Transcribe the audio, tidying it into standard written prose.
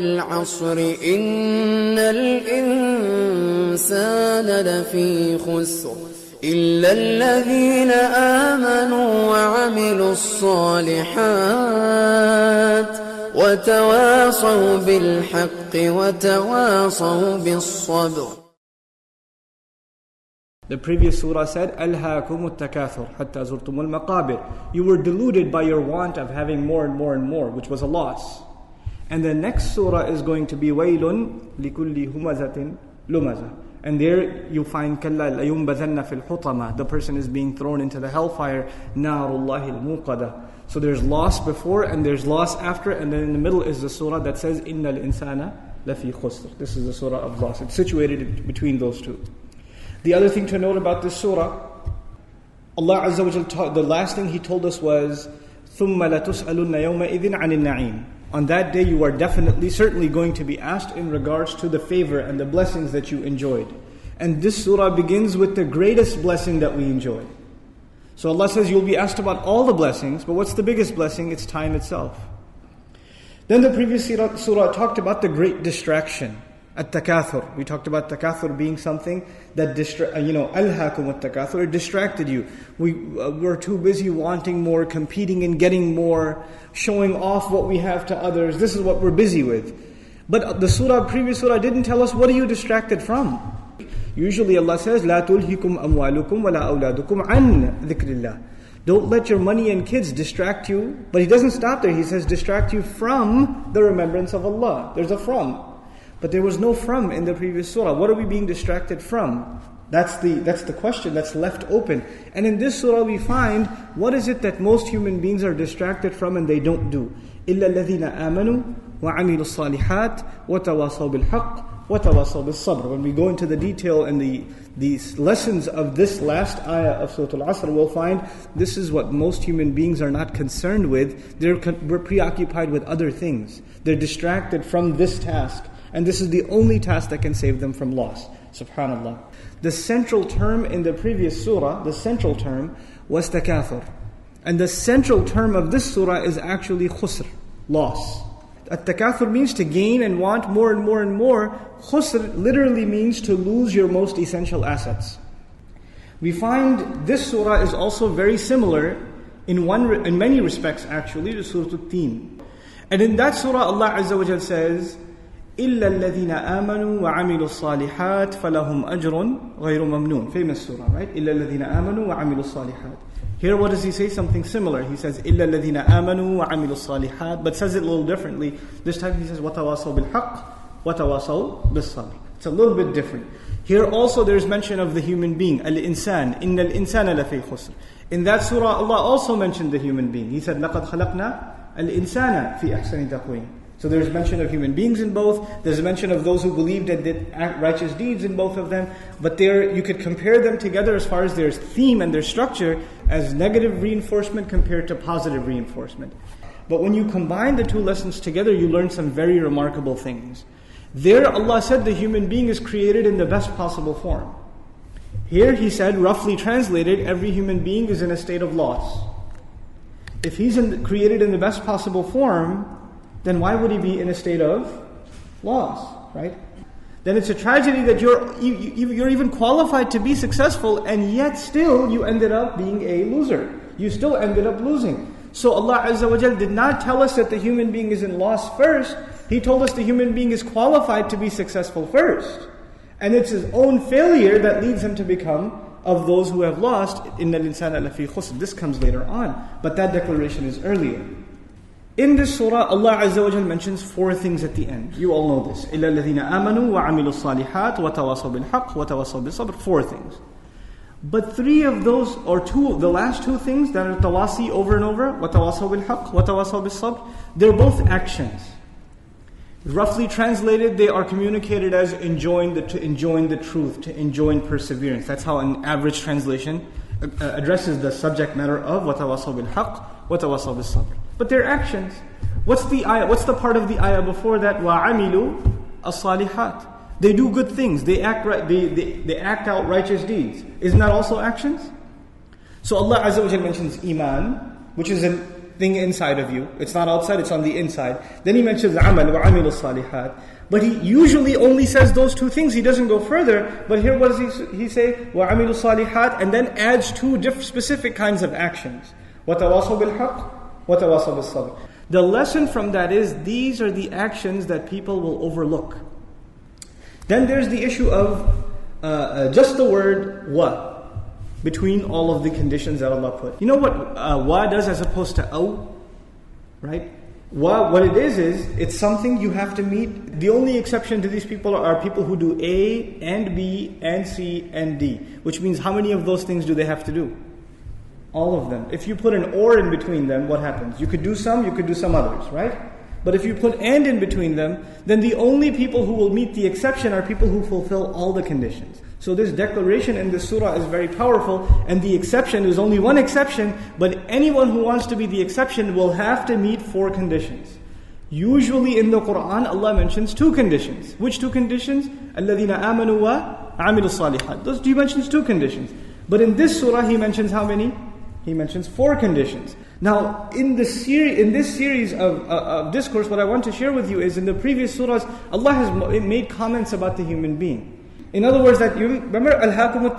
وَالْعَصْرِ إِنَّ الْإِنسَانَ لَفِي خُسْرٍ إِلَّا الَّذِينَ آمَنُوا وَعَمِلُوا الصَّالِحَاتِ وَتَوَاصَوْا بِالْحَقِّ وَتَوَاصَوْا بِالصَّبْرِ. The previous surah said, أَلْهَاكُمُ التَّكَاثُرُ حَتَّى زُرْتُمُ الْمَقَابِرِ. You were deluded by your want of having more and more and more, which was a loss. And the next surah is going to be وَيْلٌ لِكُلِّ هُمَزَةٍ لُمَزَةٍ. And there you find كَلَّا لَيُنْبَذَنَّ فِي الْحُطَمَةِ. The person is being thrown into the hellfire. نَارُ اللَّهِ الْمُوقَدَةِ. So there's loss before and there's loss after, and then in the middle is the surah that says إِنَّ الْإِنسَانَ لَفِي خُسْرٍ. This is the surah of loss. It's situated between those two. The other thing to note about this surah, Allah Azza wa Jal, the last thing He told us was, ثُمَّ لَتُسْأَلُنَّ يَوْمَئِذٍ عَنِ النَّعِيمِ. On that day you are certainly going to be asked in regards to the favor and the blessings that you enjoyed. And this surah begins with the greatest blessing that we enjoy. So Allah says you'll be asked about all the blessings, but what's the biggest blessing? It's time itself. Then the previous surah talked about the great distraction. At-takathur. We talked about takathur being something that alhaakum at-takathur, it distracted you. We're too busy wanting more, competing and getting more, showing off what we have to others. This is what we're busy with. But the previous surah didn't tell us what are you distracted from. Usually Allah says, لا تلهكم أموالكم ولا أولادكم عن ذكر الله. Don't let your money and kids distract you. But He doesn't stop there. He says distract you from the remembrance of Allah. There's a from. But there was no from in the previous surah. What are we being distracted from? That's the question that's left open. And in this surah we find, what is it that most human beings are distracted from and they don't do? إِلَّا الَّذِينَ آمَنُوا وَعَمِلُوا الصَّالِحَاتِ وَتَوَاصَوْا بِالْحَقِّ وَتَوَاصَوْا بِالصَّبْرِ. When we go into the detail and these lessons of this last ayah of Surah Al-Asr, we'll find this is what most human beings are not concerned with. We're preoccupied with other things. They're distracted from this task. And this is the only task that can save them from loss. Subhanallah. The central term in the previous surah, the central term was takathur. And the central term of this surah is actually khusr, loss. At-takathur means to gain and want more and more and more. Khusr literally means to lose your most essential assets. We find this surah is also very similar in many respects actually to Surah Al-Teen. And in that surah Allah Azza wa Jal says, إِلَّا الَّذِينَ آمَنُوا وَعَمِلُوا الصَّالِحَاتِ فَلَهُمْ أَجْرٌ غَيْرُ مَمْنُونَ. Famous surah, right? إِلَّا الَّذِينَ آمَنُوا وَعَمِلُوا الصَّالِحَاتِ. Here what does He say? Something similar. He says إِلَّا الَّذِينَ آمَنُوا وَعَمِلُوا الصَّالِحَاتِ, but says it a little differently. This time He says وَتَوَاصَوْا بِالْحَقِّ وَتَوَاصَوْا بِالصَّبْرِ. It's a little bit different. Here also there's mention of the human being, al-insan, إِنَّ الْإِنسَانَ لَفِي خُسْرٍ. In that surah Allah also mentioned the human being. He said لَقَدْ خَلَقْنَا الْإِنسَانَ فِي أَحْسَنِ تَقْوِيمٍ. So there's mention of human beings in both. There's a mention of those who believed and did righteous deeds in both of them. But there, you could compare them together as far as their theme and their structure as negative reinforcement compared to positive reinforcement. But when you combine the two lessons together, you learn some very remarkable things. There Allah said the human being is created in the best possible form. Here He said, roughly translated, every human being is in a state of loss. If he's created in the best possible form, then why would he be in a state of loss, right? Then it's a tragedy that you're even qualified to be successful, and yet still you ended up being a loser. You still ended up losing. So Allah Azza wa Jal did not tell us that the human being is in loss first. He told us the human being is qualified to be successful first. And it's his own failure that leads him to become of those who have lost. إِنَّ الْإِنسَانَ لَفِي خُسْرٍ. This comes later on, but that declaration is earlier. In this surah, Allah Azza wa Jal mentions 4 things at the end. You all know this. إِلَّا الَّذِينَ آمَنُوا وَعَمِلُوا الصَّالِحَاتِ وَتَوَاصَوْا بِالْحَقِّ وَتَوَاصَوْا بِالصَّبْرِ. 4 things. But 3 of those, or 2, the last 2 things that are tawasi over and over, وَتَوَاصَوْا بِالْحَقِّ وَتَوَاصَوْا بِالصَّبْرِ, they're both actions. Roughly translated, they are communicated as enjoying the truth, to enjoying perseverance. That's how an average translation addresses the subject matter of وَتَوَاصَوْا بِالْحَقِّ وَتَوَاصَوْا بِالصَّبْرِ. But they're actions. What's the ayah? What's the part of the ayah before that? وَعَمِلُوا الصَّالِحَاتِ. They do good things. They act right. They act out righteous deeds. Isn't that also actions? So Allah Azza wa Jalla mentions iman, which is thing inside of you. It's not outside, it's on the inside. Then he mentions amal wa amilu salihat. But he usually only says those two things. He doesn't go further. But here, what does he say? Wa amilu salihat, and then adds two specific kinds of actions. Wa tawasaw bil haqq, wa tawasaw bis sabr. The lesson from that is these are the actions that people will overlook. Then there's the issue of just the word wa between all of the conditions that Allah put. You know what wa does as opposed to aw? Right? Wa, what it is it's something you have to meet. The only exception to these people are people who do A and B and C and D. Which means how many of those things do they have to do? All of them. If you put an or in between them, what happens? You could do some others, right? But if you put and in between them, then the only people who will meet the exception are people who fulfill all the conditions. So this declaration in this surah is very powerful, and the exception is only one exception, but anyone who wants to be the exception will have to meet 4 conditions. Usually in the Quran, Allah mentions 2 conditions. Which 2 conditions? الَّذِينَ آمَنُوا وَعَمِلُوا الصَّالِحَاتِ. Those He mentions 2 conditions. But in this surah, He mentions how many? He mentions 4 conditions. Now, in this series of discourse, what I want to share with you is in the previous surahs, Allah has made comments about the human being. In other words, that you remember al-hakum